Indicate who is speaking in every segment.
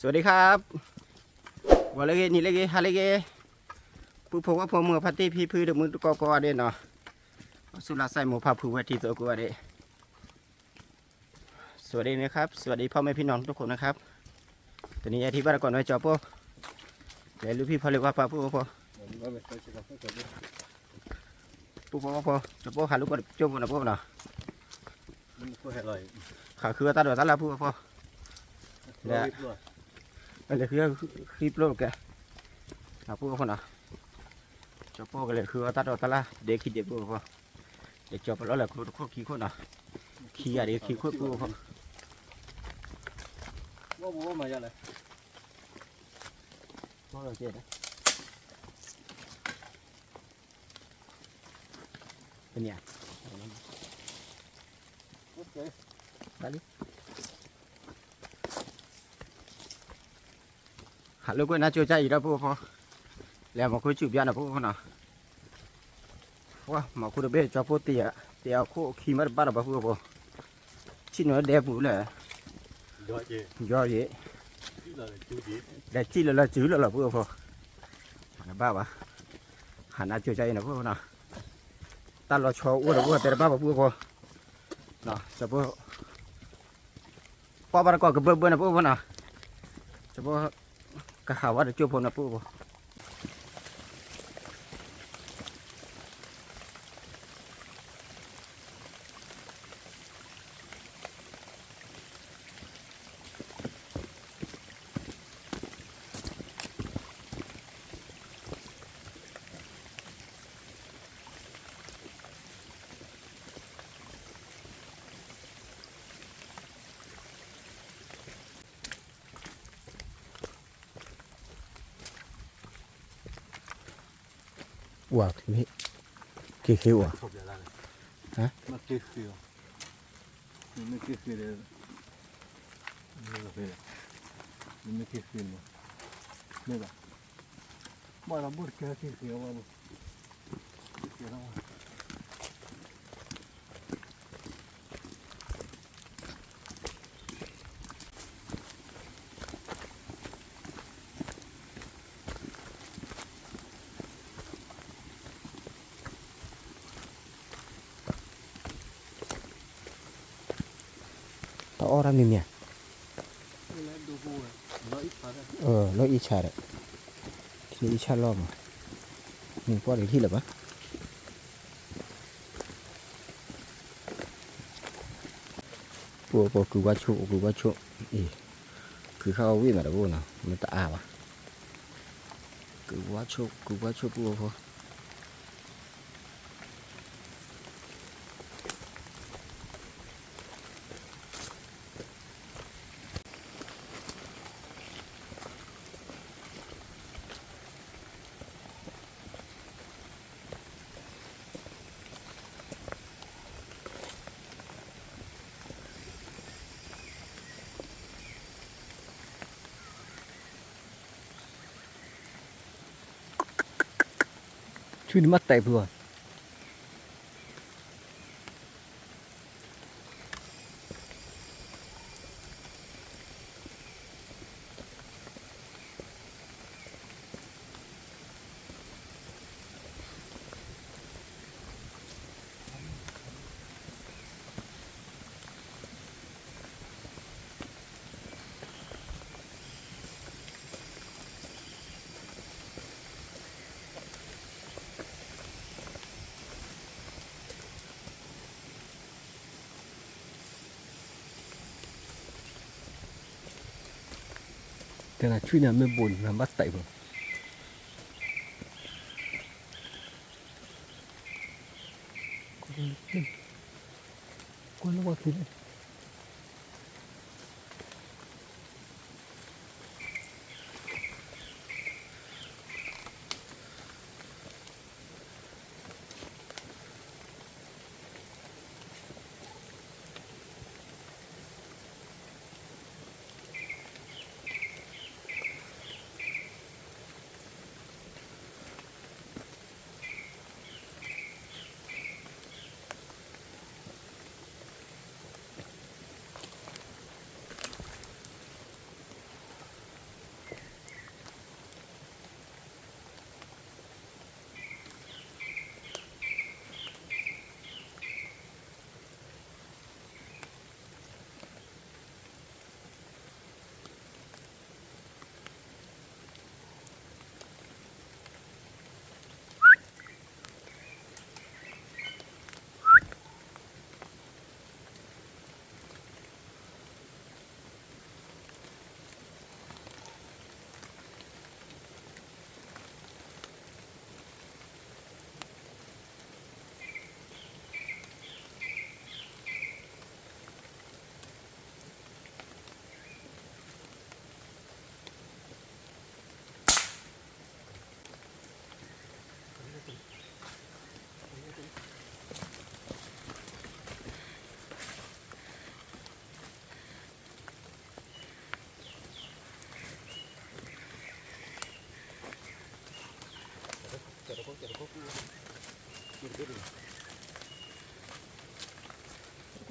Speaker 1: วัสดีครับวันเล็กนี่เล็กฮาเล็กผู้พงว่าพงมือพัตตี้พี่พื้นเดือมือก็เด่นเนาะสุราใส่หมูผัดผู้วัที่ตัวก็เด่นสวัสดีนะครับสวัสดีพ่อแม่พี่น้องทุกคนนะครับตอนนี้อธิบายก่อนไว้จอปุ๊บเดี๋ยวลูกพี่พอเรียกว่าป้าปุ๊บพอปุ๊บพอจอปุ๊บหาลูกก็จบนะปุ๊บเนาะขาคือตาดตาละปุ๊บพอเนี่ยมันเลยคือคลิปโลกแกปุ๊บพอเนาะจบปุ๊บก็เลยคือตาดตาละเด็กคิดเด็กปุ๊บพอเด็กจบแล้วแหละคือข้อขี้คนเนาะขี้อะไรขี้คนปุ๊บพอว่ามาจากไหนว่าเราเจ็ดนะเป็นยังไปดิหาลูกก็น่าจะใจอีกแล้วพวกพอแล้วมาคุยจูบยานะพวกเขาเนาะว่ามาคุยเรื่องจอพวกเตี้ยคู่ขี้มันบ้าหรือเปล่าพวกพอชิ้นน้อยเด็บบุเลยย่อเยอะได้ชิ้นละจืดละพวกพอหันบ้าวะหันน่าจะใจนะพวกเขาเนาะตาเราชออ้วนหรือว่าแต่บ้าพวกพอเนาะจะพวกพอบ้านก็กระเบื้องนะพวกพอเนาะจะพวกกระหาว่าจะจูบพอนะพวกพอว้าวนี่กี่คิวอ่ะฮะมากี่คิวไม่กี่คิวเลยไม่กี่คิวเนี่ยละมาเราบุกแค่กี่คิววะต่ออร์มิเนี่ยร้อยอิชาร์ที่อิชาร์ล้อมนี่พอได้ที่หรือเปล่าพวกกูว่าชุคือเขาวิ่งมาแล้วพวกน่ะมันตะอาวะกูว่าชุพวกช่วยมัดไตเพื่อแต่ละช่วยเนี่ยไม่บ่นนะมัดไตเพื่อคนละว่าคือ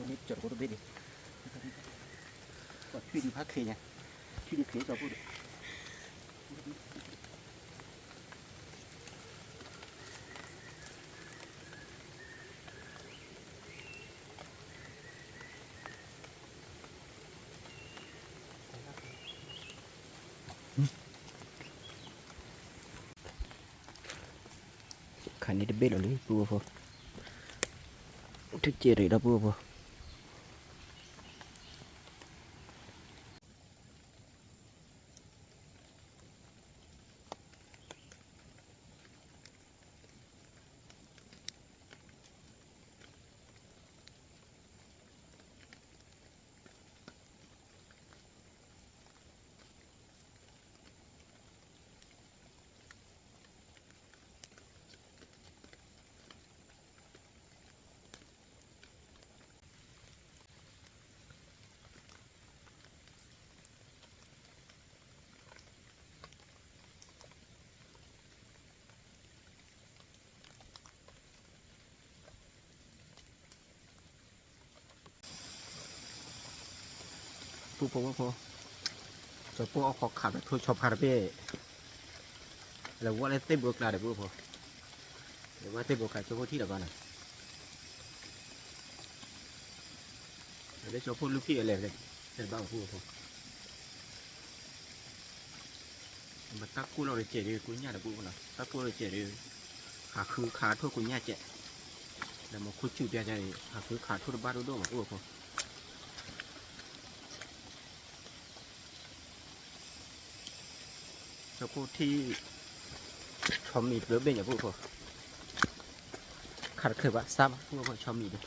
Speaker 1: นี้จดกูตัวเบ็ดดิก็ช่วยดีพักเคลียร์ช่วยดีเคลียร์จะพูดขันนี้จะเบ็ดหรือปูพอทุกเจริญแล้วปูพอปูพอพอจะปูเอาขอขาดทุกชอบคาราเบ้แล้วว่าอะไรเต็มบุกลาเดี๋ยวปูพอเดี๋ยวว่าเต็มบุกขาดเฉพาะที่เดี๋ยวก่อนนะเดี๋ยวเฉพาะลูกพี่อะไรเลยเดี๋ยวบ้างปูพอมาตักกูเราเลยเจ๋อกูเนี่ยเดี๋ยวปูนะตักกูเราเจ๋อขาคือขาทั่วกูเนี่ยเจ๋แล้วมาคุดจุดเดียวใจขาคือขาทั่วบ้านทั่วมาปูพอเฉพาะที่ชอมมีเรือเบนอย่างปูพอขาดเคยว่าซ้ำปูพอชอมมีดิ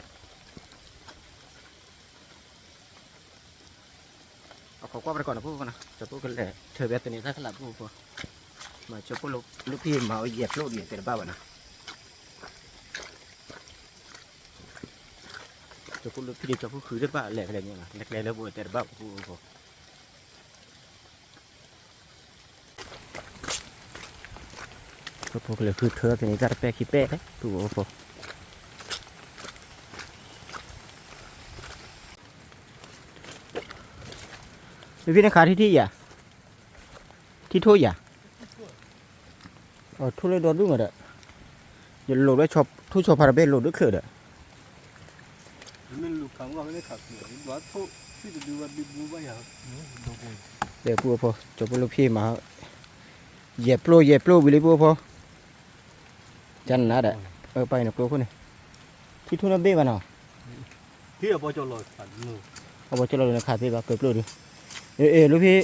Speaker 1: เอาขอไปก่อนนะพูดก่อนนะจะพูดกันแหละเธอแบบตัวนี้ถ้าขลับพูดพอมาจะพูดลูกพี่มาเหยียบโลดเหยียบแต่ละบ้านะจะพูดลูกพี่จะพูดคือได้บ้าแหลกอะไรเงี้ยนะแหลกแล้วพูดแต่ละบ้าพูดพอพูดเลยคือเธอตัวนี้จะแปะขี้แปะเลยพูดพอพี่นักข่าวที่อ่ะที่ทั่วอ่ะทั่วเลยโดนด้วยเหรออย่าโหลดไว้ชอบทั่วชอบพาราเบลโหลดด้วยเครือเด้อ
Speaker 2: มันลูกคำว่าไม่ได้ขับเหนื่อยว่าทุกที่จะดูว่าบิบูว่าอย่างดูกู
Speaker 1: เดี๋ยวพูดพอจบลูกพี่มาเหยียบโปรวิลิพูดพอจันนะเด้อไปนะโปรคนนี้ที่ทั่วน้ำเบี้ยมาเนาะ
Speaker 2: ที่เอาไปจอดรถขันนู่น
Speaker 1: เอาไปจอดรถนะขาดไปบ้าเกิดโปรดิลูกพี่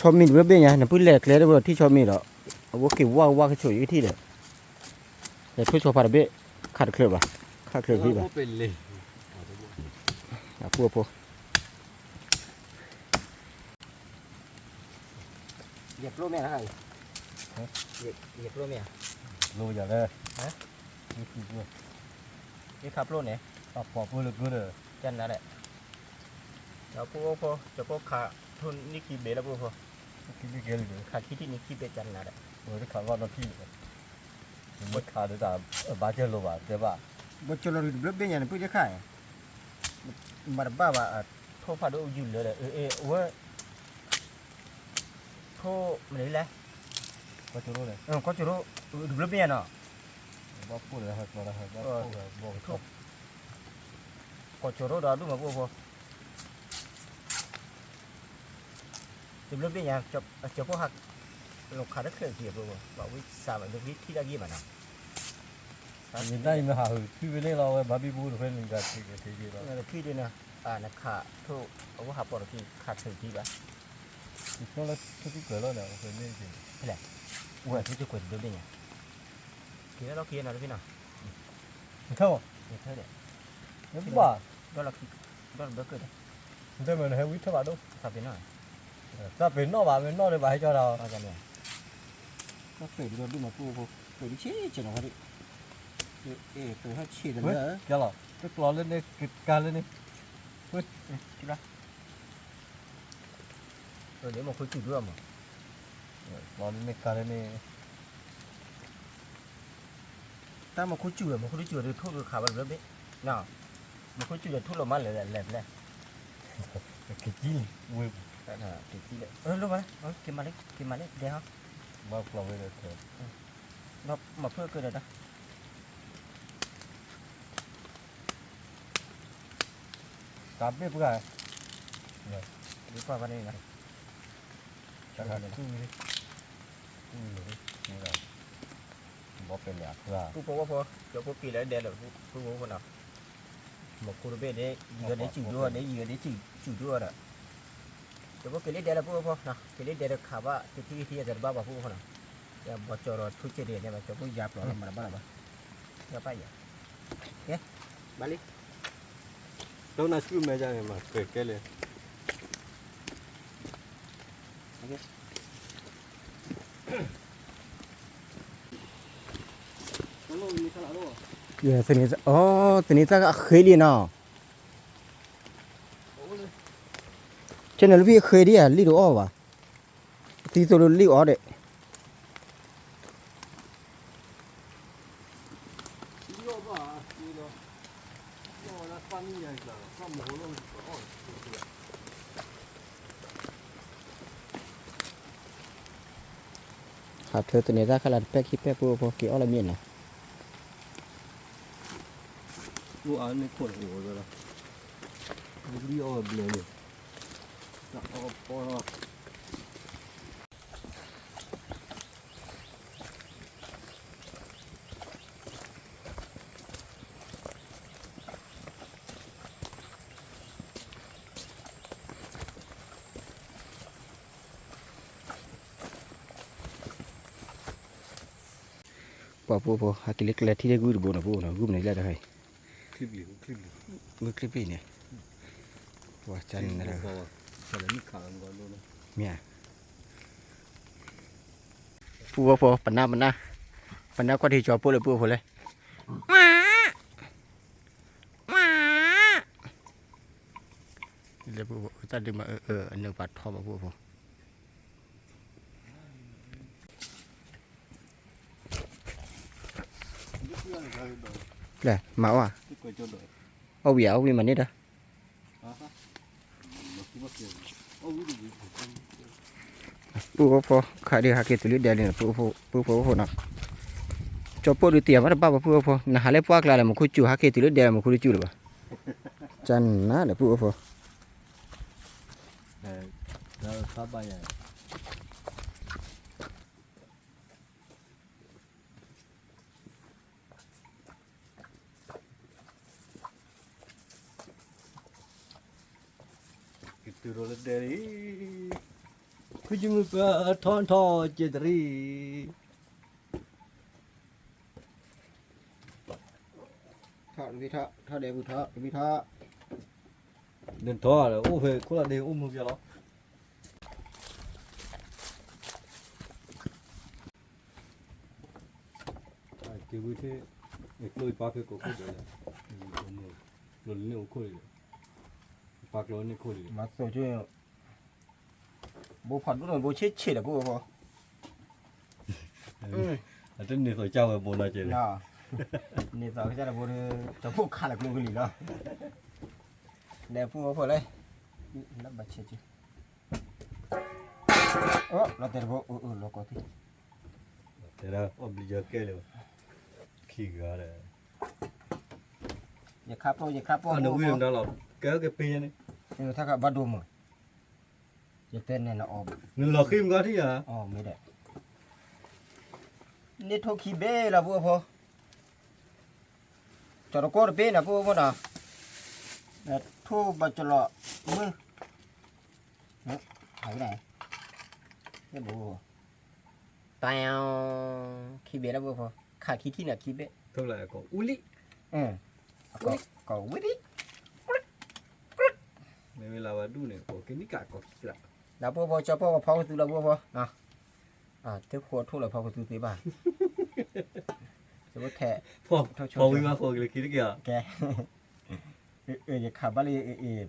Speaker 1: ชอบมีเรื่องเบี้ยเนี่ยพูดแหลกเลยแล้วที่ชอบมีเหรอว่าเกี่ยวว่าเขาช่วยที่เด้อแต่ทั่วชอบพาราเบลขาดเครือบ้าขาดเครือพี่บ้า
Speaker 2: เป็นเลย
Speaker 1: พูดพอเหยียบโปรแม่อะไรเหยียบโปรแม่
Speaker 2: รู้อย่างเลยฮะนี่คือด้วย
Speaker 1: นี่ขับรถเนี่ย
Speaker 2: ขับปอบเลยก็เลย
Speaker 1: จันนั่นแหละแล้วพวกจะพวกขาทุนนี่ขี้เบลแล้วพวก
Speaker 2: คิดไม่เกี่ยวเลย
Speaker 1: ขาขี้ที่นี่ขี้เบจันนั่นแหละ
Speaker 2: โอ้ยขาว่าน้ำพี่มันขาด้วยแต่บาดเจ็บโลบะเจ็บป่ะ
Speaker 1: บจลอยเบลเบี้ยเนี่ยพูดจะขายมาบ้าว่าโทษพาดูยืนเลยว่าโทษมันนี่แหละ
Speaker 2: ก็จะรู้เลย
Speaker 1: ก็จะรู้เบลเบี้ยเนาะ
Speaker 2: ว่าพูดอะไรครับว่าอะไรว่าพูดอะไรบอก
Speaker 1: โทษก็จะรู้ดาวดูมาพวกเบลเบี้ยจะพวกหักลูกค้าได้เคยเสียพวกบอกวิสามเรื่องนี้ที่ได้กี่บาทนะ
Speaker 2: มีได้ไหมฮะพี่ไปเล่นเราบาร์บีบูหรือเพื่อนมึงกันที่ที่เรา
Speaker 1: พี่ด้วยนะนักข่าทุกเอาว่าหาปอดที่ขาดถึงที่บ้า
Speaker 2: อีกคนละทุกที่เกิดแล้วเนี่ยเพื่อนนี่จริง
Speaker 1: นี่แหละว่าที่จะเกิดเบลเบี้ยคิดแล้วเราคิดนะพี่น้อง
Speaker 2: เท่า
Speaker 1: เท่าเด็ด
Speaker 2: นี่บ้า
Speaker 1: đó là đó là bữa cười đấy
Speaker 2: thế mình hay biết các bạn đâu
Speaker 1: sao biến nó
Speaker 2: sao biến nó bà biến nó để bà hay cho nào
Speaker 1: bao giờ này nó phải đi mà cô phải đi chết chứ nào đi tôi hết chết rồi nữa
Speaker 2: cái nào cái lò lên đây cái ca lên đi
Speaker 1: quên đi ra rồi nếu mà khối chủ đưa mà
Speaker 2: lò lên đây ca lên đi
Speaker 1: ta mà khối chủ thì thôi được khá bật đấy nào mà có chuyện thuốc là má lẹ lẹ lẹ
Speaker 2: cái chi vui
Speaker 1: đó là cái gì đấy lúc mà cái mà đấy đeo
Speaker 2: bao lâu rồi thôi
Speaker 1: nó mà phơi cơ rồi đó
Speaker 2: cà phê bữa
Speaker 1: đi qua bên đây này
Speaker 2: chắc là cứ đi như là bỏ cái lẹ ra
Speaker 1: cô phố cho cô kỳ lấy đèn là cô phố nào một cô bé đấy giờ đấy chịu đua đấy giờ đấy chịu đua đó cho cô kỳ lấy đèn là cô phố nào kỳ lấy đèn là khá ba thì giờ ba bà phố nào ya bocor rồi thuốc chế đèn mà cho cô giáp rồi mà là apa ya ya balik
Speaker 2: đâu là cứ mấy giờ mà cái lên
Speaker 1: ya sini ta khơi đi nào trên là vì khơi đi à lý đồ à tí tôi lý ở đấy hạt thưa tụi này ra khai là pe khi pe po kiểu là miền nào
Speaker 2: vụ án này khổ rồi đó đi ở bên này
Speaker 1: po hakili kala thi gu bo na gu này là đây
Speaker 2: clip
Speaker 1: gu clip này wa chan na ra
Speaker 2: cái này khá là ngon luôn
Speaker 1: mía po panna qua thì cho poเลยเลยpo ta đi màอันนึงปัดทอมาpo Là mạo à? Ô bìa ô đi mà nít à? Phu khai đi hake tuli dia ni phu nak. Chopo di tiam ada bapa phu na hale puak la mu kucu hake tuli dia mu kucu ba. Chan na da phu.
Speaker 2: Đó là ba nhà cái từ đó là đấy cứ chừng thon chơi đấy
Speaker 1: Thọ để vi thọ.
Speaker 2: nên thò là ôm về cũng là đều ôm một giờ đó cái vui thế cái lôi ba cái cổ đấy luôn nhiều khối bạc lớn như khối
Speaker 1: Mà rồi chứ bố phật rồi bố chết là bố
Speaker 2: ở trên này phải trao ở bộ này chơi đấy
Speaker 1: nào nè giờ cái là bố cho bố khá là cũng cái gì đó đẹp bố phật đây lắm bạch chết chứ nó tên bố nó có thì
Speaker 2: thế đó ôm đi giờ kêu rồi khi gà đấy
Speaker 1: giờ khắp po
Speaker 2: nó vui đó là kéo cái pin này
Speaker 1: nhưng thằng bắt đồ mà giờ tên này nó
Speaker 2: nên là khi gà thì à
Speaker 1: mấy đấy nè thôi khi bé là bố phật cho nó có được bé là bố nào thu bà cho lọ mưa thấy này cái bố tao khi bé là bố phật khả khi là khi bé
Speaker 2: thôi là có uli
Speaker 1: có uli
Speaker 2: nên là đu này có cái ní cả có là
Speaker 1: bố phật cho bố phật từ là bố phật tiếp khóa thu là phật từ tí bà cho bố thẻ
Speaker 2: phò với mà phò cái kia kìa
Speaker 1: cái giờ khả bá li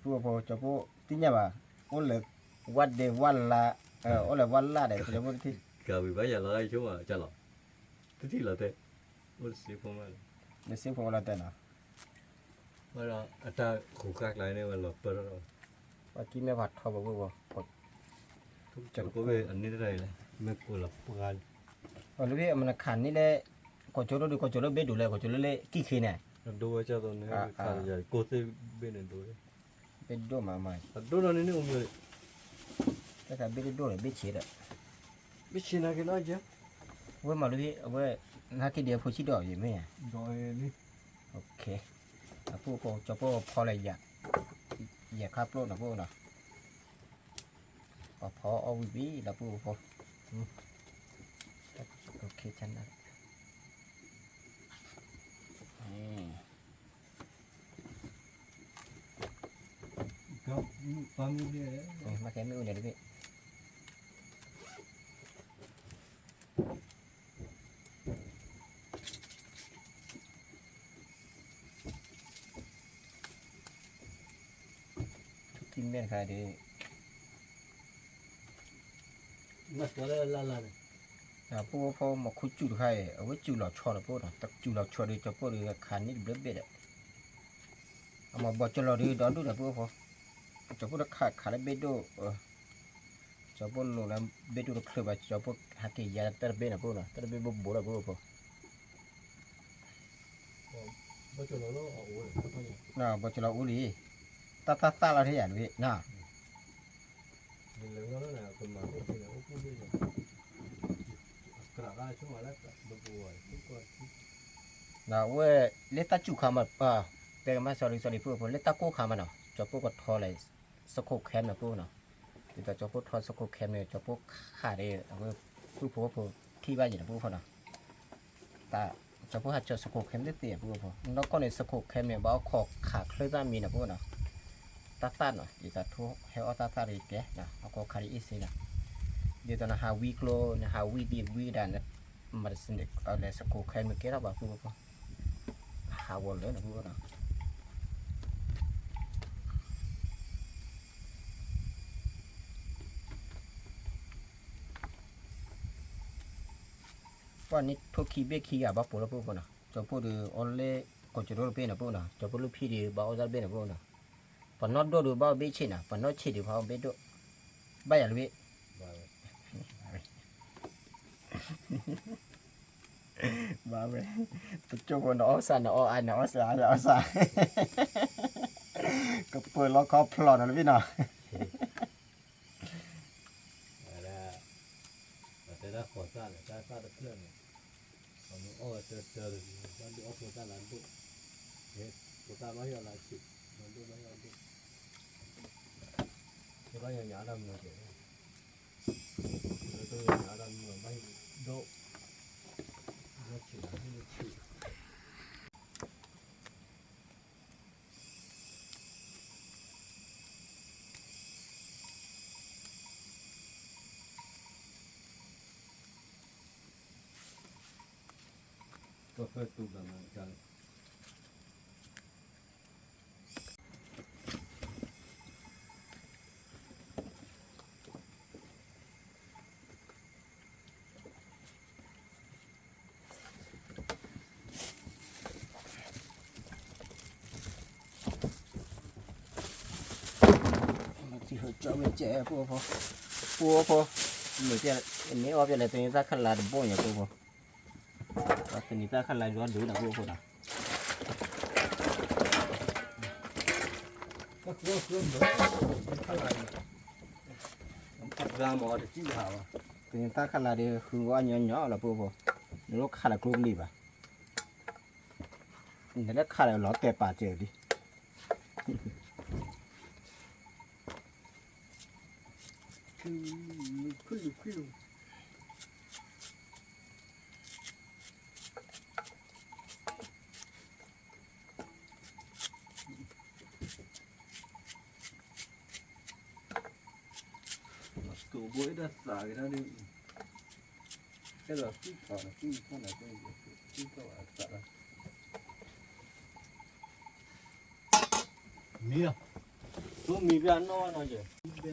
Speaker 1: bố phật cho bố tí nhà bà ôn làวันเดวันละôn làวันละđể cho bố tí
Speaker 2: cả vì bây giờ là ai chú mà chả lọ thế thì là thế ôn xí phong mà
Speaker 1: để xem phong là tên nào
Speaker 2: mà là ta khủ khác lại này mà lọt bờ rồi
Speaker 1: ว่ากินแม่ผัดทอบ่บ่กด
Speaker 2: chẳng có về ăn như thế này mẹ của là gan
Speaker 1: เอาลูกพี่มันขันนี่แหละกดโจรดูกดโจรเบ็ดดูเลยกดโจรเละกี่คืนเนี่ย
Speaker 2: đôi cho tôi này khá là dài cô tê bên này đôi
Speaker 1: เป็นโดมาใหม่
Speaker 2: đôi là nên ông rồi
Speaker 1: แต่ถ้าเบ็ดโดเลยเบ็ดเฉียดอะ
Speaker 2: biết xin là cái đó chứ
Speaker 1: เว้ยมาลูกพี่เอาเว้ยถ้ากี่เดียวพูดชิดอกอยู่ไหมอ่ะ
Speaker 2: rồi đi
Speaker 1: โอเคอ่ะพวกพอจะพวกพออะไรอย่าคาบโลดนะพวกนะพอเอาวิแล้วพวกพอโอเคฉันนะนี่
Speaker 2: có family đấy
Speaker 1: มาแค่ไม่อุ่นเดี๋ยวพี่กินเมี่ยนใครดี
Speaker 2: mất có là này
Speaker 1: พวกพอมาคุยจุดใครเอาไว้จุดหลอดชอนะพวกนะตักจุดหลอดชอดีจะพวกดีขันนี่เบ็ดเบ็ดอ่ะเอามาบอกจะหลอดดีดอนดูนะพวกพอจะพวกขาดเบ็ดดูจะพวกหนูนะเบ็ดดูเคลือบจะพวกฮักกี้ยาตระเบ็ดนะพวกนะตระเบ็ดบุบนะพวกพอ
Speaker 2: bắt cho nó ở uống
Speaker 1: น่าบอกจะเราอุลีตาเราที่อย่างนี้น่า
Speaker 2: mình lấy nó là còn mà không thì nó cũng đi rồi cả ra chỗ mà lát bực bội cũng coi
Speaker 1: น่าเว้ยเลต้าจุขามาแต่มา sorry พวกเลต้าโก้ขามาเนาะจะพวกก็ทอเลยสโคแคมนะพวกเนาะแต่จะพวกทอสโคแคมเนี่ยจะพวกขาดเลยพวกที่บ้านอยู่นะพวกเขาเนาะแต่จะพวกหาเจอสโคแคมได้เตี้ยพวกเขาแล้วก็ในสโคแคมเนี่ยบอกขอขาเคลื่อนมีนะพวกเนาะตาเนาะอีแต่ทุกเฮลตาเลยแกนะเอาก็ขาดอีสินะเดี๋ยวตอนนั้นหาวีโกลนะหาวีดีวีดันนะมันสิ่งเด็กเอาเลยสโคแคมเมื่อกี้เราบอกพวกเขาหาวนเลยนะพวกเนาะวันนี้ทุกคีเบคีอ่ะบ้าปุ๋ยพวกน่ะจะพูดดูออนเล่ก็จะรู้เป็นนะพวกน่ะจะพูดลูกพี่ดีบ้าเอาใจเป็นนะพวกน่ะปนนอดดูบ้าเบชิน่ะปนนอดชิดีบ้าเบดูบ้าอย่างนี้บ้าเว้ยตัวโจ้คนอ้อสันอ้ออันอ้อสาอ้อสาก็เปิดล็อกคอพลอตนะพี่น่ะ
Speaker 2: แต่ถ้าขอซ่าเนี่ยซ่าตะเพื่อนเนี่ยผมเจอมันดูเอาตัวซ่าหลังดูเนี่ยตัวซ่าไม่ยอมลาชิมันดูไม่ยอมดูตัวก็ยังหยาดำเลยเดี๋ยวตัวยังหยาดำเลยไม่ดูไม่ชิไม่ชิ ก็เพื่อตูดมาจัง
Speaker 1: ที่เขาจะไม่เจ๊พวกเหมือนจะอันนี้ออกจากอะไรตัวนี้ถ้าขันลาดบ่อยอย่างพวกตัวนี้ถ้าขันลาดร้อนดูนะพวกน่ะ
Speaker 2: ก็เครื่องเหมือนเท่าไหร่ตัดรามออกที่หาวะ
Speaker 1: ตัวนี้ถ้าขันลาดคือว่าเนาะละพวกนี่เราขันลาดกลุ่มดีป่ะนี่แล้วขันลาดล้อแต่ป่าเจอดิ
Speaker 2: คือ tổ bối đã xả cái đó đi cái là cái thỏ là cái con này cái con là xả ra mía tôi mì với ăn no nói chứ bé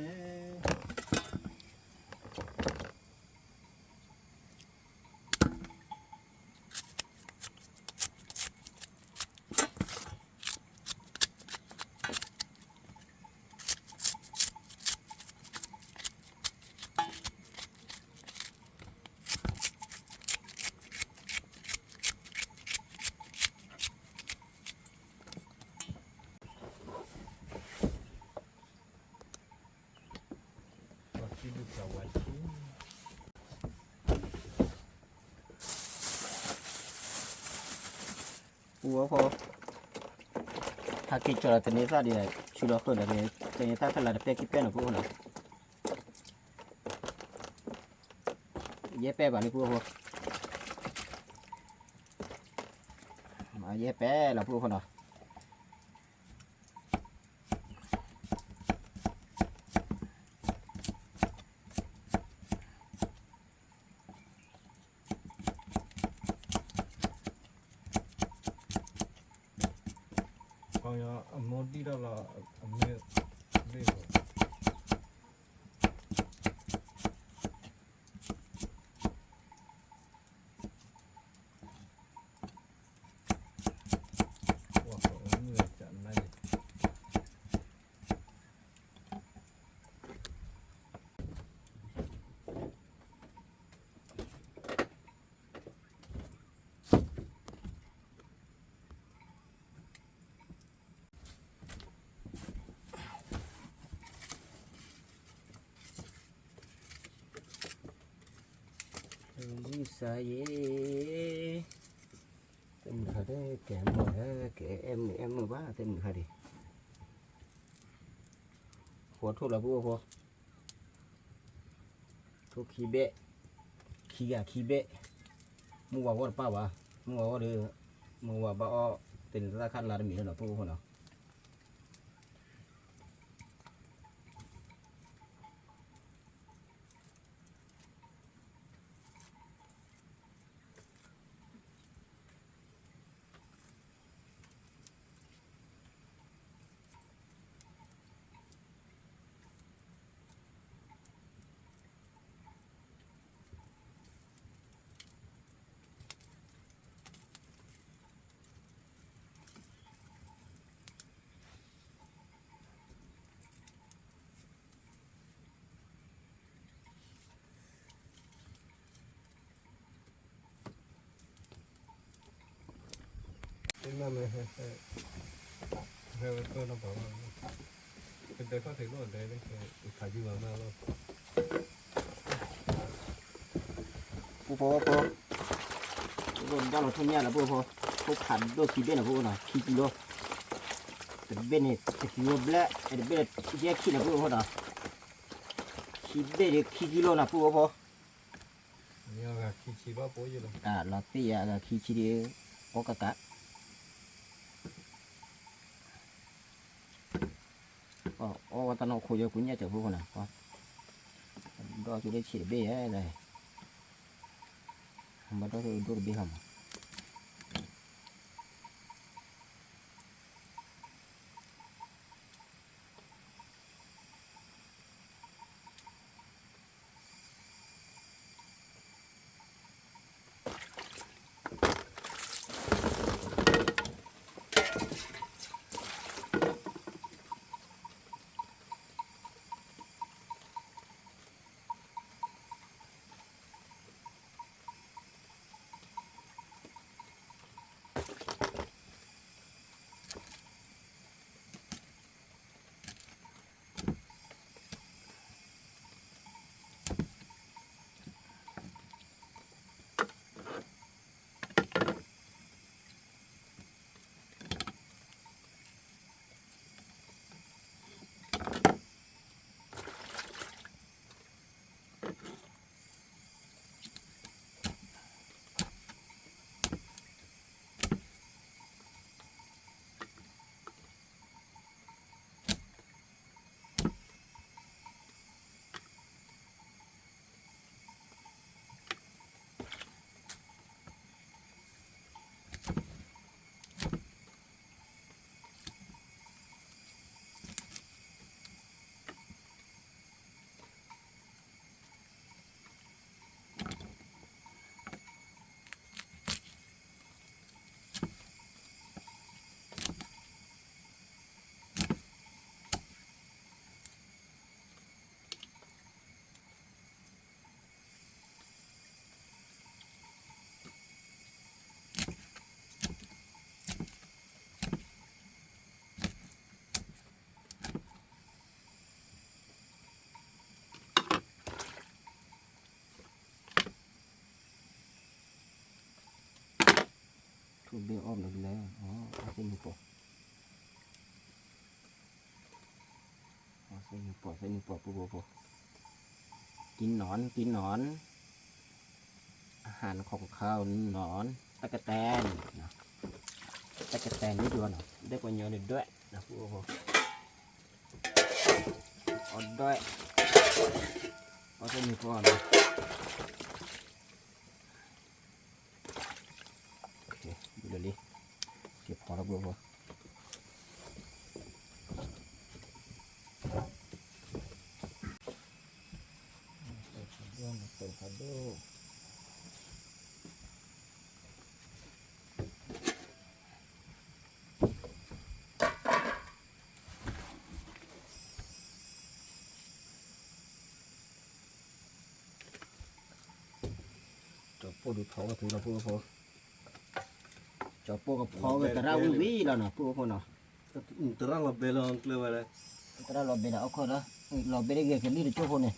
Speaker 2: สวัสดี
Speaker 1: ปูพอถ้ากินจระเข้เนี่ยซะดีเลยชุดละคนเลยแต่เนี่ยถ้าตลาดเป็ดกินเป็ดนะปูนะเย็บเป็ดบ้านนี่ปูพอมาเย็บเป็ดละปูพอเนาะ
Speaker 2: ကောင်းရအမောတိတော့လာအမေလေးကိုဝါကောင်းနေကြနိုင်
Speaker 1: Đi xa ye tên thật đấy kẻ mà kẻ em mà bá tên thật đi khổ thuốc là vua khổ thuốc khí bệ khí gà khí bệ mua vào what bao à mua vào được mua vào bao tên ra khăn là để mình nó vua khổ nào
Speaker 2: Thế mà mày về tôi nó bảo là cái đấy có thể nó ở đây đấy cái khả dư vào nào luôn
Speaker 1: vua phô rồi ra là thôn nhà là vua phô phô khẩn đôi khí bên là vua nào khí kilo bên này kilo black bên này cái khí là vua phô nào khí bên này khí kilo là vua phô
Speaker 2: nhưng mà khi chỉ bao bố gì rồi
Speaker 1: à là tia là khí chỉ đi có cả ta nó khôi cho cũng nhớ chở vô nào con đó chú đấy chỉ bê ấy này mà đó thì đôi bê hầm ทุบเบี้ยอ้อมเลยแล้วอ๋อเอาเส้นนี้ปอกเอาเส้นนี้ปอกปุ๊บกินหนอนอาหารของเขาหนอนตะกะแตนนะตะกะแตนนี่ด้วยนะได้กว่าเยอะเลยด้วยนะปุ๊บเอาด้วยเอาเส้นนี้ปอกนะโอเคดูเลยดิเก็บพอแล้วปุ๊บเปิดคาโดจบโปดูท้องก็ถือเราพูดพอจบโปกับพอก็แต่เราวิแล้วนะพูดพอเนาะ
Speaker 2: terang lah belong keluar lah.
Speaker 1: แต่เราเป็นเอาคนละเราเป็นได้เกี่ยวกับนี่หรือชั่วคนเนี่ย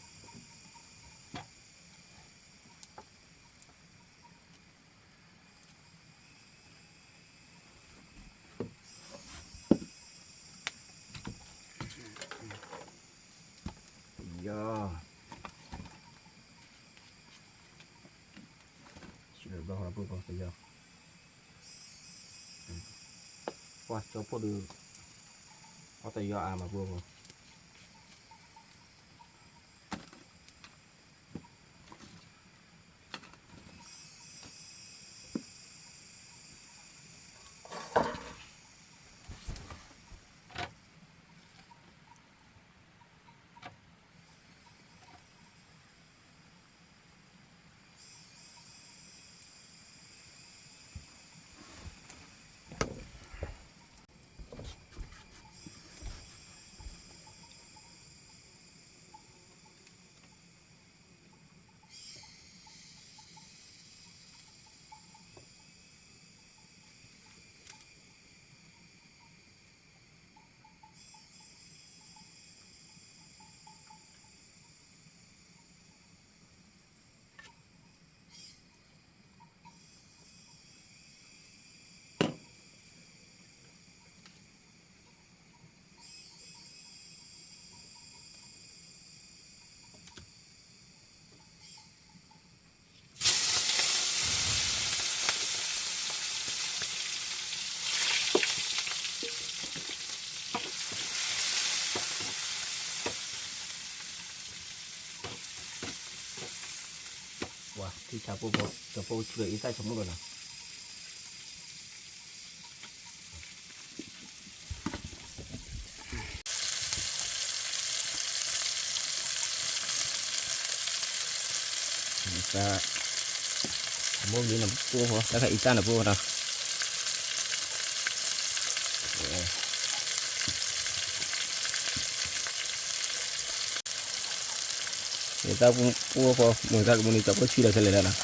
Speaker 1: ย่อช่วยบ้างเราพูดพอจะย่อว่าจบพอดูเอาแต่ย่ออามาพูดพอว่าที่ชาวพูดพอจะพูดช่วยอีใต้สมมติเลยนะจะมุกนี้นะพูดพอแล้วก็อีใต้นะพูดนะkita pun mungkin muni tak pun sudah selesai lah.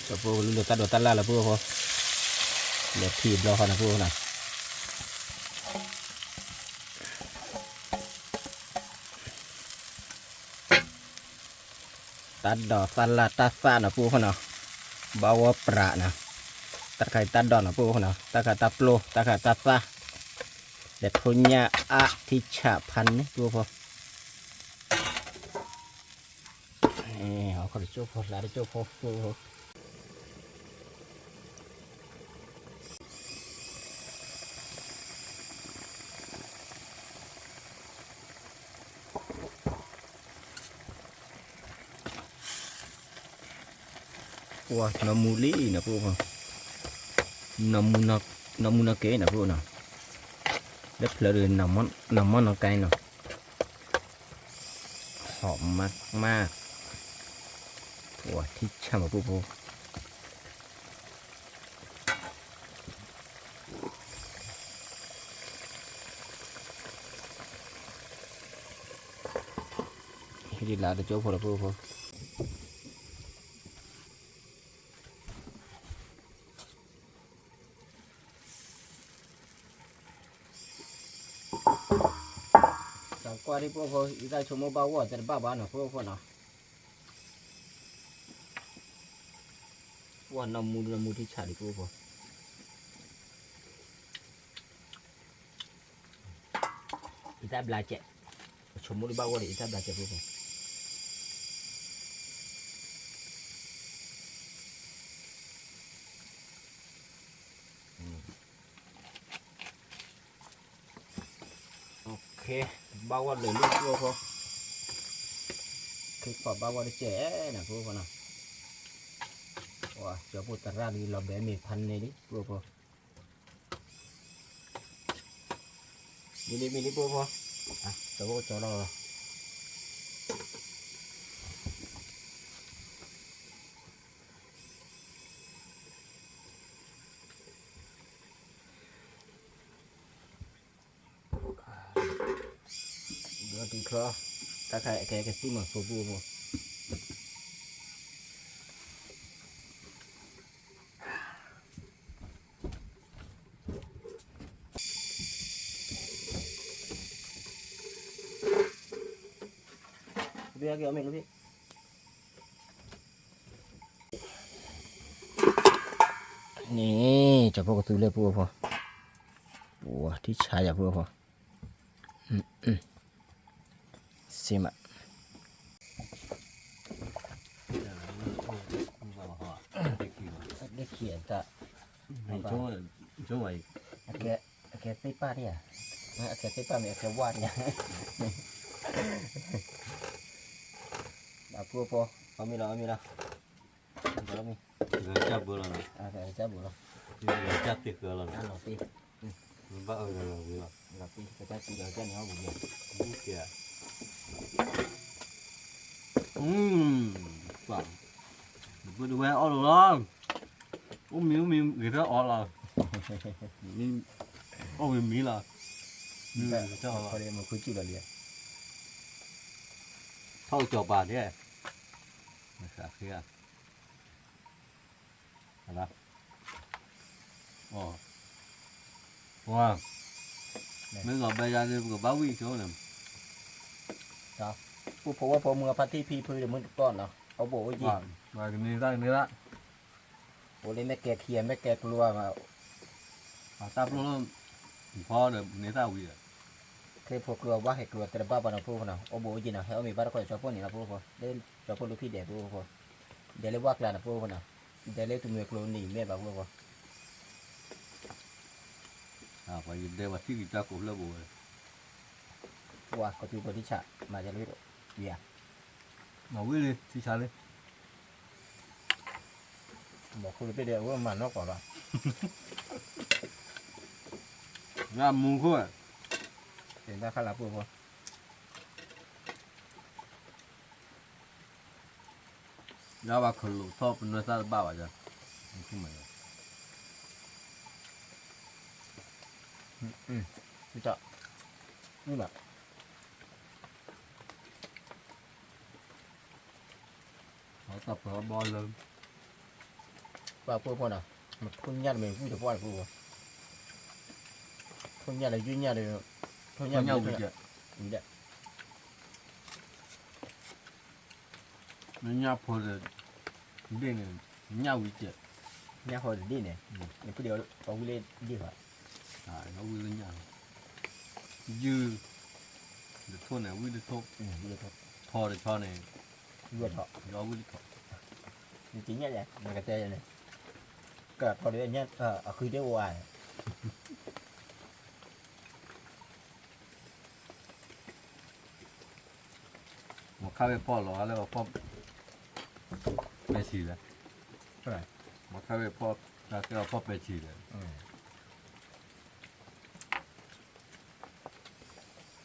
Speaker 1: Tapi lu letak dua tala lah pun apa. Lihat tip lah kan apa nak. Taddo salah tasa na po na bawa pra na terkait taddo na po na taka taplo taka tasa det punya a ticha pan ni po aku dicoba lari coba po wah namuli na po namuna ke na po na đất lờ nằm nó cây nè họm mát mát wah thích chăm mà po đi lại để chỗ po là po กว่าที่พวกเขาได้ชมบ้าว่าแต่บ้าบ้านนะพวกเขาเนาะว่าน้ำมูที่ฉาดิพวกเขาอีตาบลาเจ็ชมบ้าว่าอีตาบลาเจ็พวกเขาโอเคบ้าว่าเลยลูกพวกเขาคือพอบ้าว่าได้เจ๊นะพวกเขาเนาะว้าจะพูดตราดีเราแบบมีพันในนี้พวกเขามีนี่พวกเขาอ่ะจะพูดจะรอเดี๋ยวตีคลอตาใครแกก็ซิมันฟูฟูมั้งพี่เอาเกี่ยวไหมลูกพี่นี่จะพวกตัวเล็กพวกพอว้าที่ชายอย่าพวกพอซิมะได้เขียนจะ
Speaker 2: ช่วย
Speaker 1: แกซิป้าเนี่ยแกซิป้าเนี่ยแกวาดเนี่ยพวกพอเอามีแล้วมี
Speaker 2: จับเบอร์แล้วนะ
Speaker 1: แกจับบุหรี่
Speaker 2: จับติดเกลือแล้วนะ
Speaker 1: หล่อปี
Speaker 2: มันบ้าเลยหรอพี่ว่า
Speaker 1: หล่อปีก็จะตีเดี๋ยวจะเหนียวบุหรี่
Speaker 2: บุกเกียฟังไปดูแม่ออลล่ะมีกี่ตัวออลล่ะมีมีล่ะเจ้า
Speaker 1: พอดีมันคุยจุดอะไร
Speaker 2: เท่าจบบาทเนี่ยไม่สักเสียอะไรอ๋อว้าไม่ก็ไปยาเนี่ยก็บ้าวิ่งโชว์เนี่ย
Speaker 1: ผู้พบว่าพอมือพัดที่พีพื้นเดี๋ยวมึงก้อนเนาะเอาโบว์ยิง
Speaker 2: มากันนี่ได้นี่ละ
Speaker 1: โอ้เลยแม่แกเขียนแม่แกกลัวมา
Speaker 2: ตาพลุ่มพอเดี๋ยวนี่ตาวิ่ง
Speaker 1: เคยพวกกลัวว่าให้กลัวแต่บ้าบ้านพูดนะเอาโบว์ยิงนะให้เอามีบ้านก็ชอบพวกนี้นะพูดพอเดี๋ยวชอบพวกลูกพี่เด็กพูดพอเดี๋ยวเรียกว่ากลางนะพูดพอนะเดี๋ยวเรียกตัวมือกลัวหนีแม่บ้าพูดพอ
Speaker 2: ไปเดี๋ยวว่าที่กิจการกูเลิกบุ้ย
Speaker 1: ว่าก็คือตัวที่ฉะมาจะรู้เบีย
Speaker 2: มาวิ่งเลยที่ชาเลย
Speaker 1: บอกคุณไปเดี๋ยวว่ามันนอกกว่าป่ะ
Speaker 2: งามมุ้งคู่
Speaker 1: เห็นได้ข้ารับพูดพอ
Speaker 2: ยาว่าคนลูกชอบเป็นนักศึกษาบ้าจ้ะขึ้นมา
Speaker 1: นี่จะนี่แบบ
Speaker 2: เขาตับเขาบอลเลย
Speaker 1: บ้าพูดพอนะมันคุณญาติมันพูดจะพูดพูดคุณญาติอะไรยุ่งญาติเลยคุณญาติ
Speaker 2: วิ่งเจ้า
Speaker 1: นี่แหละ
Speaker 2: นั่นยาพอเลยเด่นเลยยาวิ่งเจ้า
Speaker 1: เนี่ยเขาดีเนี่ยนี่พูดเดียวเอาวิเล่ดีกว่า
Speaker 2: เขาวิ่งเลยยายืดเดี๋ยวทุ่นเนี่ยวิ่งเดี๋ยวทุ่น
Speaker 1: วิเล่ทอด
Speaker 2: ทอเลยทอเนี่ย
Speaker 1: วิเล่ทอด
Speaker 2: ยาวิ่งทอ
Speaker 1: จริงๆเนี่ยมันกระเจยเลยก็พอดีเนี่ยเอาคือได้วาย
Speaker 2: มาข้าวไปพ่อหรอแล้วพ่อไปฉี่แล้วมาข้าวไปพ่อแล้วก็พ่อไปฉี่เลย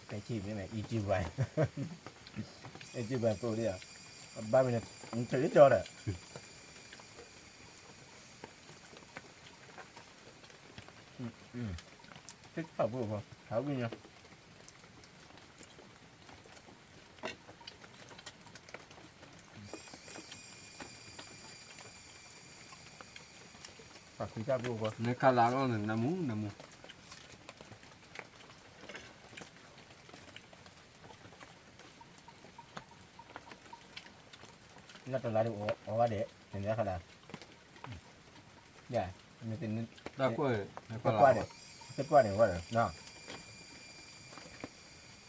Speaker 1: ไปชีพนี่ไหมอีจีไวอีจีไวตัวเดียวบ้านมันเนี่ยมันถือจอดอ่ะthích phở vừa vào tháo đi nha phở thì ra vừa vào
Speaker 2: nếu khá lá nó là muốn
Speaker 1: น่าจะร้ายดูโอ้ว่าเด็กเห็นไหมขนาดใหญ่มันเป็น
Speaker 2: ได้กล้วยในป
Speaker 1: เป็
Speaker 2: ลาน
Speaker 1: กว่าเด็กเป็นกว่าเด็กว่าเด็กเนาะ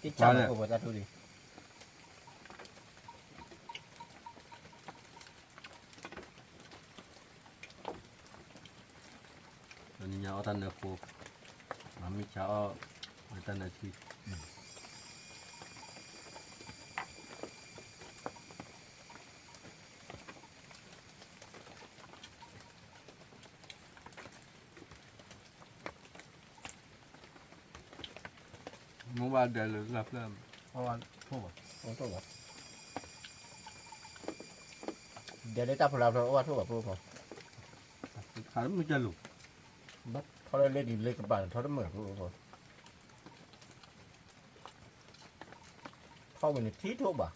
Speaker 1: ที่จับโอ้โหจะดูดิ
Speaker 2: อันนี้เอาตันเนโคมามิชาเอาตันเนชีเมื่อวานเดินเลยรับเริ่มเพราะว่าพวก
Speaker 1: โอ้โหเดี๋ยวได้จับพลังเราว่าทั่วกับพวกผม
Speaker 2: ขาดมันจะหลุด
Speaker 1: บัดเขาเลยเล่นดิเล่นกับบ้านเขาได้เหมือนพวกผมเข้าไปในที่ทั่วบ่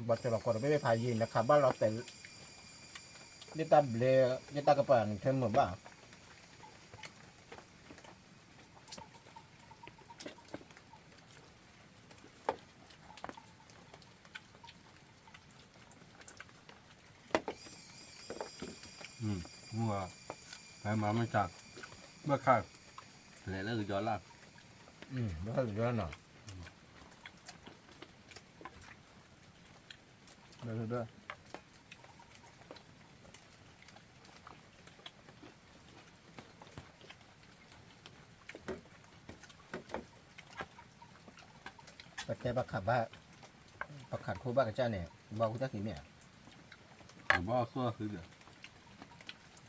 Speaker 1: บัดจะเราก็ไม่ได้พายินนะครับบ้านเราแต่เล่นตาเบลเล่นตากระป๋องเท่าเหมือนบ้า
Speaker 2: มัวไปมาไม่จากเมื่อข้างแล้วคือย้อนล่าง
Speaker 1: ไม่ค่อยเยอะหน่อยเดี๋ยวด้วยปัจจัยประคับว่าประคับครูบ้านกับเจ้าเนี่ยบอกคุณเจ้าสีเนี่ย
Speaker 2: หรือว่าซัวคือเดือด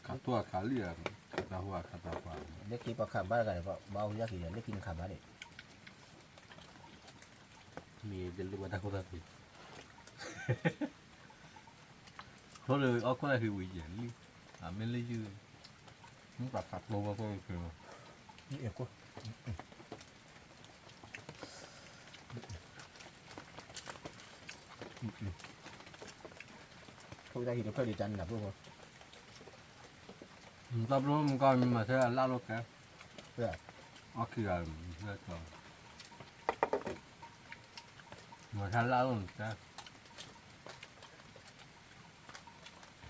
Speaker 2: ขาตัวขาเรียขาตาหัวขาตาขวา
Speaker 1: เล็กกินประคับบ้านกันเลยบอกคุณเจ้าสีเนี่ยเล็กกินขับบ้านเด็ก
Speaker 2: มีเดลิวัตาโคตรทีเขาเลยเอาคนละคือวิญญาณนี่ไม่เลยยืนมันปรับขับลงมาก็คือ
Speaker 1: นี่เอ็กกูคุณเจ้าสีเพื่อดีจันนะพวกผม
Speaker 2: ตับลงมันก็มีมาเท่าล่าโลกแก
Speaker 1: เพื่อ
Speaker 2: อ๋อคืออะไรเพื่อก็มาท่าล่าโลกแก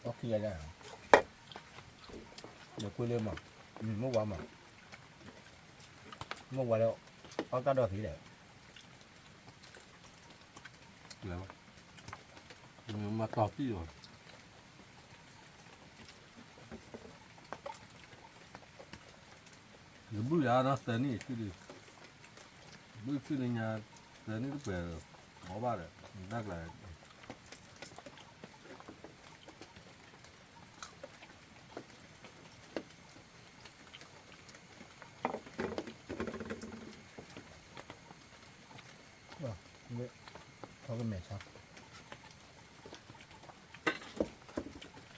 Speaker 1: โอเคแล้วเดี๋ยวคุยเรื่องมั้งเมื่อวานมั้งเมื่อวานแล้วเอาตาดอกสีแดง
Speaker 2: แล้วมันมาตอบที่อยู่หรือบุญยานะแต่นี่คือดิบุญคือเนี่ยแต่นี่ก็เปล่าหมอบ้าเลยนักเลย
Speaker 1: เขาเป็นแม่ชัก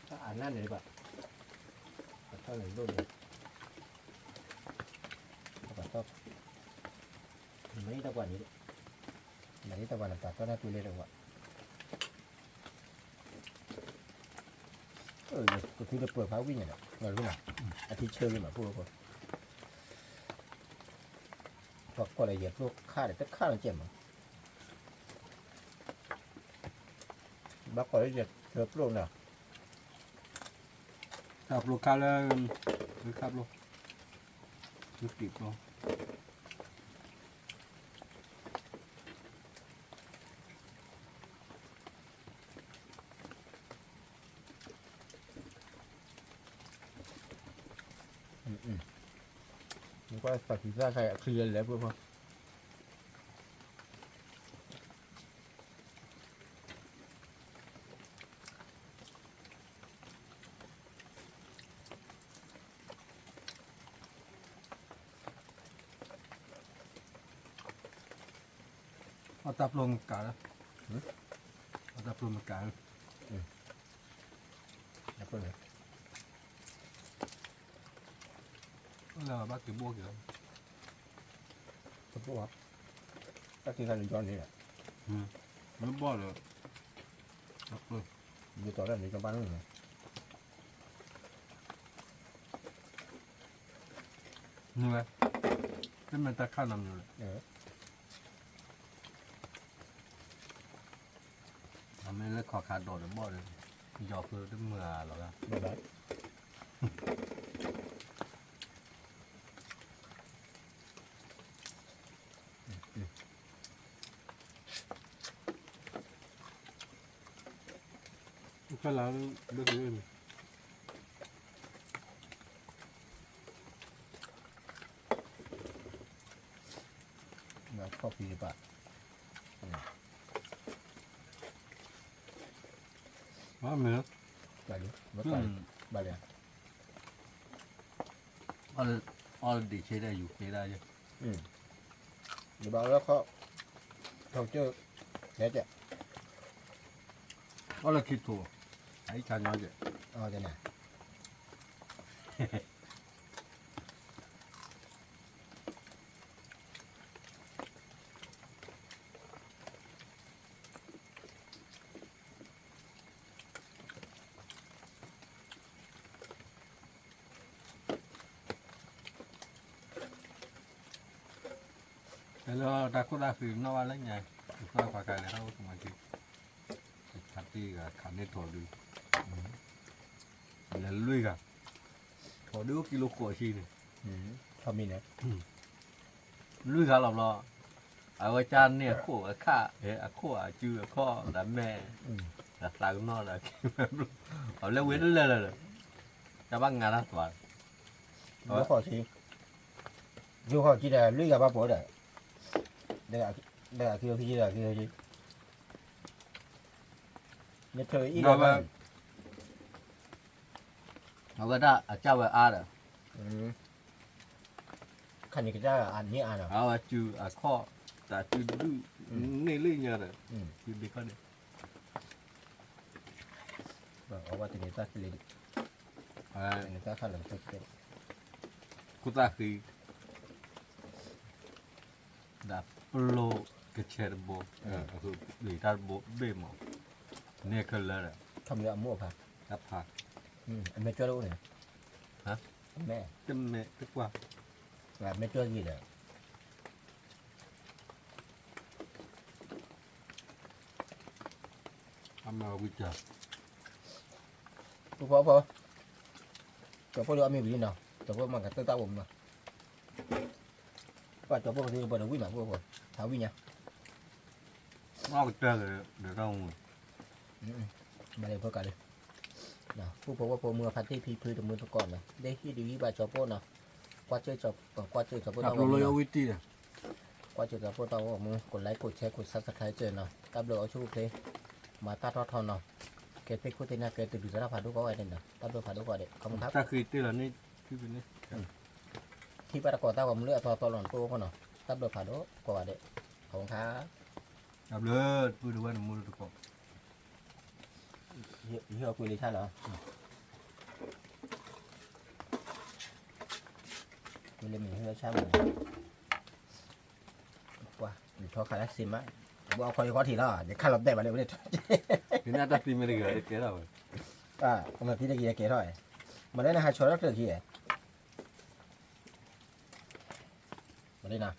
Speaker 1: ถ้าอ่านนั่นเลยป่ะถ้าหนึ่งรุ่นเลยก็ต้องไม่ตะวันนี้ไม่ตะวันตัดก็น่าตัวเล็กเลยว่ะก็คือจะเปิดพาวิ่งเนี่ยเงินรู้ไหมอาทิตย์เชิญเลยมาพูดก่อนพอก็ละเอียดพวกค่าเด็กค่ามันเจ็บมั้งบักก็ละเอียดเธอพวกเนี่ย
Speaker 2: ขับรถคันแล้วหรือขับรถหรือติดรถ
Speaker 1: มันก็ตัดสินใจใครเคลียร์แล้วพวกเขา
Speaker 2: เอาตับลงกันเอาตับลงกัน
Speaker 1: แล้วก็เลย
Speaker 2: แล้วบ้าเก็บบวกอยู่
Speaker 1: พวกเขาตัดสินใจย้อนนี่แหละ
Speaker 2: มันบ่เลยตับเลย
Speaker 1: อยู่ต่อได้ในจังหวัดนู้นเลย
Speaker 2: นี่ไงเป็นมันตะข้านำอยู่เลย ไม่เลิกขอขาดโดดบ่เลยยอคือด้วยมือหรอก
Speaker 1: แบบนั้น
Speaker 3: ก็แล้วเลือกเรื่อง
Speaker 1: ข้อฟีปะ
Speaker 3: ว่าเหมือน
Speaker 1: บาลีไม่ไปบาลี
Speaker 2: allดีใช้ได้อยู่ใช้ได้ยัง
Speaker 1: เดี๋ยวบอกแล้วเขาเจอแล้วจะ
Speaker 2: all คิดถูกไอ้ชาญน้อยจะ
Speaker 1: เอาจะไหน
Speaker 2: แล้วตาคุดาคือนอกอะไรไงก็ปากกาเลยเขาสมัยที่ขัดตีกับขันในถั่วดูแล้วลุยกับถั่วดูกิโลขวดชีนี่
Speaker 1: เขามีเนี่ย
Speaker 2: ลุยกับเราเอาจานเนี่ยขวดข้าขวดจืดข้อแล้วแม่แล้วตาก็นอนแล้วเอาแล้วเว้นเลยจะบ้างงานละตัว
Speaker 1: nó khó chứ dù họ chỉ là lưỡi gà ba bữa đấy đây là kêu khi là kêu chứ nhất thời ít
Speaker 2: Rồi
Speaker 1: là
Speaker 2: mà. Nó cái đó chào về a rồi
Speaker 1: khăn như cái ra là ăn như ăn à
Speaker 2: trừ kho ta trừ đu này lưỡi nhờ rồi trừ đi con đi
Speaker 1: vâng ở qua từ người ta sẽ lấy người ta khăn làm sao cái
Speaker 2: cô ta khi đã pro cái chèn bộ rồi để ta bộ bê mỏ nè cái lơ
Speaker 1: không được mua phải
Speaker 2: đắp hạt
Speaker 1: anh mẹ cho đâu này
Speaker 2: hả
Speaker 1: mẹ
Speaker 2: chấm mẹ tức qua
Speaker 1: là mẹ cho gì đấy
Speaker 2: ăn mà bây giờ
Speaker 1: bố cho bố đưa ăn miếng gì nào cho bố mang cái tơ tao bụng mà và cho bố thì bố đâu quý mà bố tháo quý nha
Speaker 2: nó cái chơi rồi được không
Speaker 1: มาเลยพวกกันเลยนะผู้พบว่าโปรมือพันที่พีพื้นตมือตะก่อนนะได้ที่ดีว่าจอโป้เนาะกว่าเจอจอกว่าเจอจอโป้
Speaker 2: gặp
Speaker 1: ต้อง
Speaker 2: lôi lôi tí này
Speaker 1: กว่าเจอจอโป้ต้องออกมือกดไลค์กดแชร์กดซับสไครต์เจอเนาะตับเลยเอาชูเพลมาตัดทอดเนาะเกตเป็นคู่เทน่าเกตตื่นดูสารพัดดูก็ไว้เด่นเนาะตับเลยผ่านดูก็เด็ดขอบคุณครับ
Speaker 2: ta khi tí là này cái bên này
Speaker 1: ที่ปตะกอต้าผมเลือกทอหล่อนโป้ก็เนาะตับเลยผ่านดูก็ว่าเด็ดขอบคุณครับ
Speaker 2: gặp lơ vừa được ăn mua được không
Speaker 1: ยี่ห้อคุยลิชั่นเหรอคุยเลยมีลิชั่นเหมือนว้าหรือทอคาราซิมะบอกเอาคนที่เขาทีแล้วเดี๋ยวข้ารับได้มาเลยไม่ได้
Speaker 2: thì nãy ta tìm được cái đó rồi
Speaker 1: กำลังที่ได้กี่เกย์เท่าไหร่มาได้นะฮะชอร์ตเตอร์กี่มาได้นะ